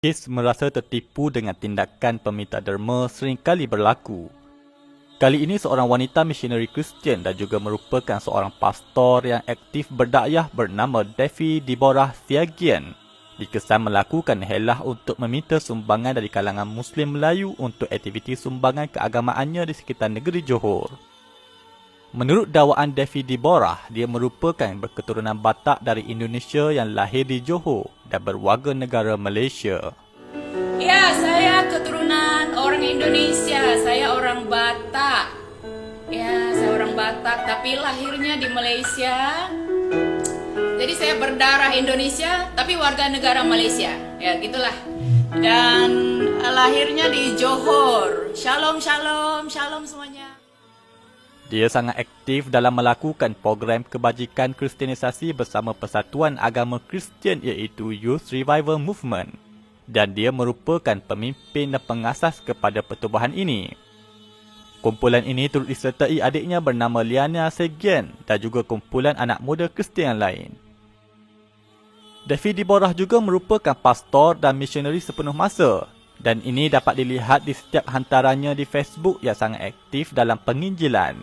Kes merasa tertipu dengan tindakan peminta derma seringkali berlaku. Kali ini seorang wanita misionari Kristian dan juga merupakan seorang pastor yang aktif berdakwah bernama Devi Deborah Siagian dikesan melakukan helah untuk meminta sumbangan dari kalangan Muslim Melayu untuk aktiviti sumbangan keagamaannya di sekitar negeri Johor. Menurut dakwaan Devi Deborah, dia merupakan berketurunan Batak dari Indonesia yang lahir di Johor dan berwarga negara Malaysia. Ya, saya keturunan orang Indonesia. Saya orang Batak. Ya, saya orang Batak, tapi lahirnya di Malaysia. Jadi saya berdarah Indonesia, tapi warga negara Malaysia. Ya, gitulah. Dan lahirnya di Johor. Shalom, shalom, shalom semuanya. Dia sangat aktif dalam melakukan program kebajikan kristianisasi bersama Persatuan Agama Kristian iaitu Youth Revival Movement. Dan dia merupakan pemimpin dan pengasas kepada pertubuhan ini. Kumpulan ini turut disertai adiknya bernama Liana Segian dan juga kumpulan anak muda Kristian lain. Devi Deborah juga merupakan pastor dan misionari sepenuh masa. Dan ini dapat dilihat di setiap hantarannya di Facebook yang sangat aktif dalam penginjilan.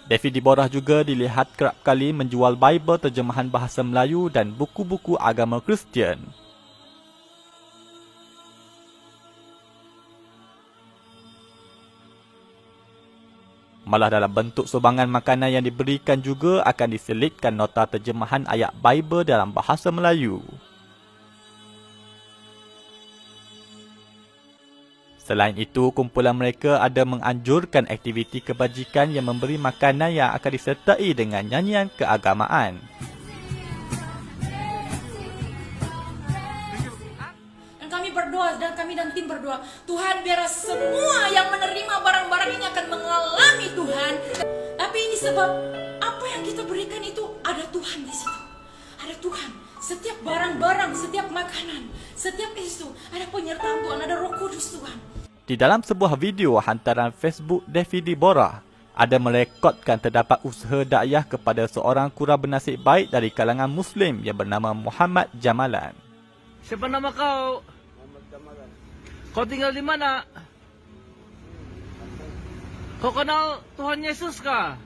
Devi Deborah juga dilihat kerap kali menjual Bible terjemahan bahasa Melayu dan buku-buku agama Kristian. Malah dalam bentuk sumbangan makanan yang diberikan juga akan diselitkan nota terjemahan ayat Bible dalam bahasa Melayu. Selain itu, kumpulan mereka ada menganjurkan aktiviti kebajikan yang memberi makanan yang akan disertai dengan nyanyian keagamaan. Kami berdoa dan tim berdoa, Tuhan biar semua yang menerima barang-barang ini akan mengalami Tuhan. Tapi ini sebab apa yang kita berikan itu ada Tuhan di situ. Ada Tuhan. Setiap barang-barang, setiap makanan, setiap itu ada penyertaan Tuhan, ada Roh Kudus Tuhan. Di dalam sebuah video hantaran Facebook Devi Deborah, ada merekodkan terdapat usaha dakwah kepada seorang kura bernasib baik dari kalangan Muslim yang bernama Muhammad Jamalan. Siapa nama kau? Muhammad Jamalan. Kau tinggal di mana? Kau kenal Tuhan Yesus kah?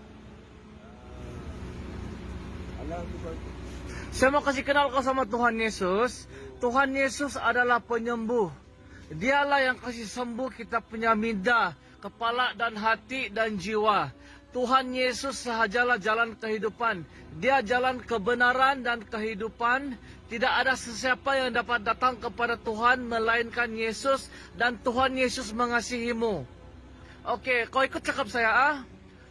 Saya mau kasih kenal kau sama Tuhan Yesus. Tuhan Yesus adalah penyembuh. Dialah yang kasih sembuh kita punya minda, kepala dan hati dan jiwa. Tuhan Yesus sahajalah jalan kehidupan. Dia jalan kebenaran dan kehidupan. Tidak ada sesiapa yang dapat datang kepada Tuhan melainkan Yesus, dan Tuhan Yesus mengasihimu. Oke, kau ikut cakap saya ah.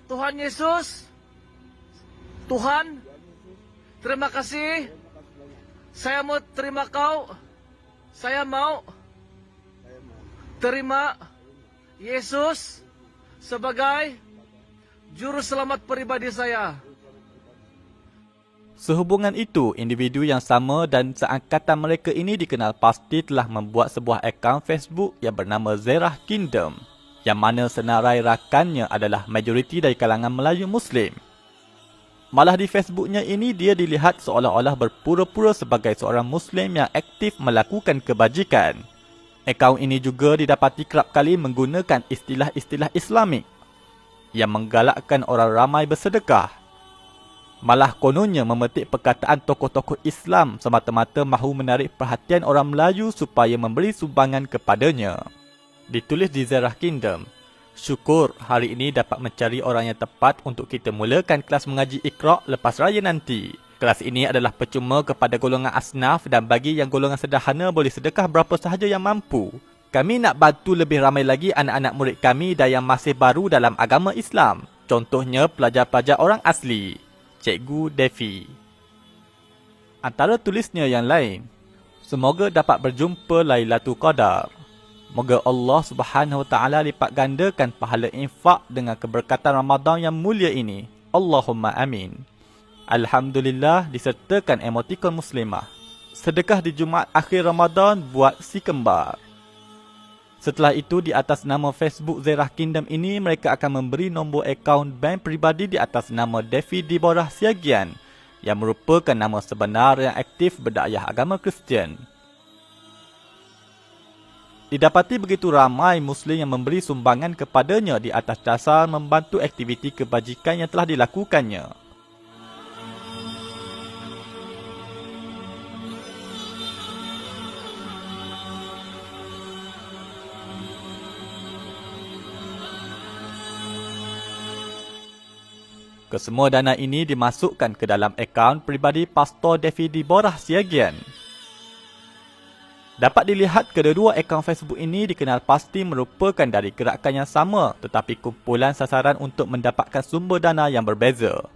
Tuhan Yesus, Tuhan, terima kasih. Saya mau terima kau. Saya mau terima Yesus sebagai juru selamat pribadi saya. Sehubungan itu, individu yang sama dan seangkatan mereka ini dikenal pasti telah membuat sebuah akaun Facebook yang bernama Zerah Kingdom, yang mana senarai rakannya adalah majoriti dari kalangan Melayu Muslim. Malah di Facebooknya ini dia dilihat seolah-olah berpura-pura sebagai seorang Muslim yang aktif melakukan kebajikan. Akaun ini juga didapati kerap kali menggunakan istilah-istilah Islamik yang menggalakkan orang ramai bersedekah. Malah kononnya memetik perkataan tokoh-tokoh Islam semata-mata mahu menarik perhatian orang Melayu supaya memberi sumbangan kepadanya. Ditulis di Zerah Kingdom, syukur hari ini dapat mencari orang yang tepat untuk kita mulakan kelas mengaji Iqra' lepas raya nanti. Kelas ini adalah percuma kepada golongan asnaf dan bagi yang golongan sederhana boleh sedekah berapa sahaja yang mampu. Kami nak bantu lebih ramai lagi anak-anak murid kami dan yang masih baru dalam agama Islam. Contohnya pelajar-pelajar orang asli. Cikgu Devi. Antara tulisnya yang lain, semoga dapat berjumpa Lailatul Qadar. Moga Allah Subhanahu Wa Taala lipat gandakan pahala infak dengan keberkatan Ramadan yang mulia ini. Allahumma amin. Alhamdulillah disertakan emotikon muslimah. Sedekah di Jumaat akhir Ramadan buat si kembar. Setelah itu, di atas nama Facebook Zerah Kingdom ini, mereka akan memberi nombor akaun bank peribadi di atas nama Devi Deborah Siagian yang merupakan nama sebenar yang aktif berdakwah agama Kristian. Didapati begitu ramai Muslim yang memberi sumbangan kepadanya di atas dasar membantu aktiviti kebajikan yang telah dilakukannya. Kesemua dana ini dimasukkan ke dalam akaun peribadi Pastor Devi Deborah Siagian. Dapat dilihat kedua-dua akaun Facebook ini dikenal pasti merupakan dari gerakan yang sama tetapi kumpulan sasaran untuk mendapatkan sumber dana yang berbeza.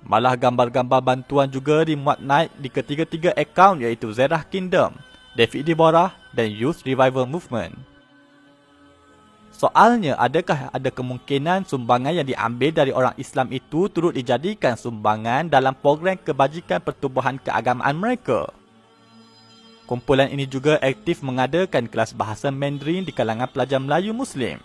Malah gambar-gambar bantuan juga dimuat naik di ketiga-tiga akaun iaitu Zerah Kingdom, Devi Deborah dan Youth Revival Movement. Soalnya, adakah ada kemungkinan sumbangan yang diambil dari orang Islam itu turut dijadikan sumbangan dalam program kebajikan pertubuhan keagamaan mereka? Kumpulan ini juga aktif mengadakan kelas bahasa Mandarin di kalangan pelajar Melayu Muslim.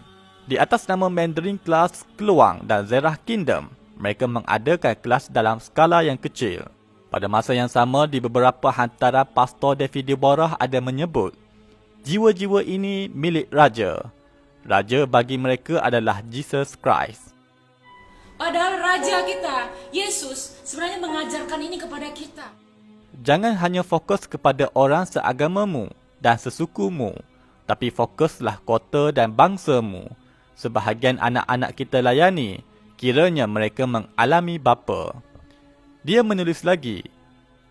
Di atas nama Mandarin Kelas Keluang dan Zerah Kingdom, mereka mengadakan kelas dalam skala yang kecil. Pada masa yang sama, di beberapa hantaran Pastor Devi Deborah ada menyebut, jiwa-jiwa ini milik Raja. Raja bagi mereka adalah Jesus Christ. Padahal Raja kita, Yesus, sebenarnya mengajarkan ini kepada kita. Jangan hanya fokus kepada orang seagamamu dan sesukumu, tapi fokuslah kota dan bangsamu. Sebahagian anak-anak kita layani, kiranya mereka mengalami bapa. Dia menulis lagi,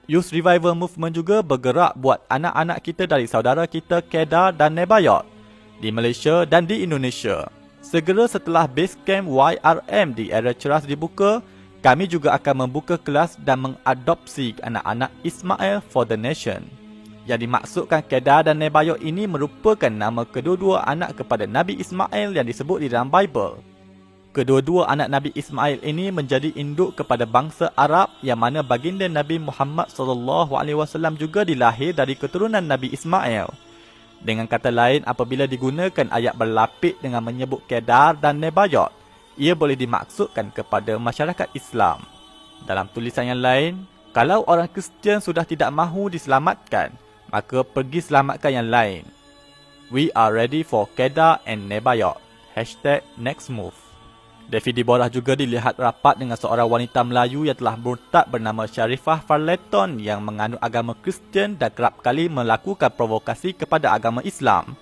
Youth Revival Movement juga bergerak buat anak-anak kita dari saudara kita Kedah dan Nebayot di Malaysia dan di Indonesia. Segera setelah base camp YRM di Era Ceras dibuka, kami juga akan membuka kelas dan mengadopsi anak-anak Ismail for the Nation. Yang dimaksudkan Kedah dan Nebayot ini merupakan nama kedua-dua anak kepada Nabi Ismail yang disebut di dalam Bible. Kedua-dua anak Nabi Ismail ini menjadi induk kepada bangsa Arab yang mana baginda Nabi Muhammad SAW juga dilahir dari keturunan Nabi Ismail. Dengan kata lain, apabila digunakan ayat berlapik dengan menyebut Kedar dan Nebayot, ia boleh dimaksudkan kepada masyarakat Islam. Dalam tulisan yang lain, kalau orang Kristian sudah tidak mahu diselamatkan, maka pergi selamatkan yang lain. We are ready for Kedar and Nebayot. #NextMove. Devi Deborah juga dilihat rapat dengan seorang wanita Melayu yang telah murtad bernama Sharifah Farleton yang menganut agama Kristian dan kerap kali melakukan provokasi kepada agama Islam.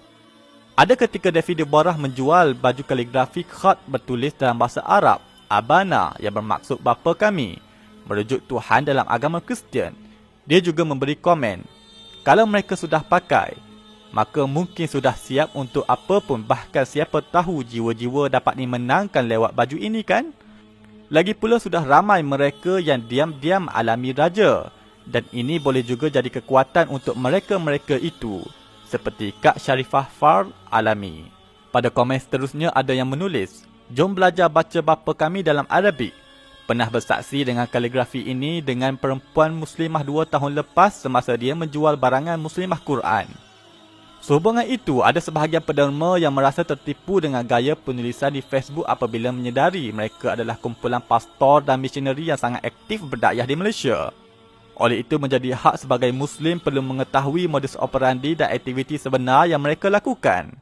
Ada ketika Devi Deborah menjual baju kaligrafi khat bertulis dalam bahasa Arab, Abana, yang bermaksud bapa kami, merujuk Tuhan dalam agama Kristian. Dia juga memberi komen, kalau mereka sudah pakai, maka mungkin sudah siap untuk apa pun, bahkan siapa tahu jiwa-jiwa dapat dimenangkan lewat baju ini kan? Lagi pula sudah ramai mereka yang diam-diam alami raja dan ini boleh juga jadi kekuatan untuk mereka-mereka itu seperti Kak Sharifah Far alami. Pada komen seterusnya ada yang menulis, jom belajar baca bapa kami dalam Arabik. Pernah bersaksi dengan kaligrafi ini dengan perempuan muslimah 2 tahun lepas semasa dia menjual barangan muslimah Quran. Sehubungan itu, ada sebahagian penderma yang merasa tertipu dengan gaya penulisan di Facebook apabila menyedari mereka adalah kumpulan pastor dan misioneri yang sangat aktif berdakwah di Malaysia. Oleh itu, menjadi hak sebagai Muslim perlu mengetahui modus operandi dan aktiviti sebenar yang mereka lakukan.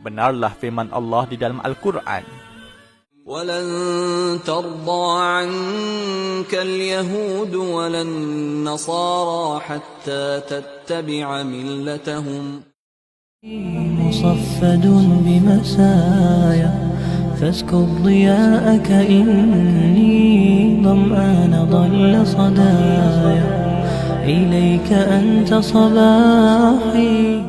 Benarlah firman Allah di dalam Al-Quran. وَلَن تَرْضَىٰ عَنكَ الْيَهُودُ وَلَا النَّصَارَىٰ حَتَّىٰ تَتَّبِعَ مِلَّتَهُمْ مصفد بمسايا فاسكب ضياءك إني ظمآن ضل صدايا إليك أنت صباحي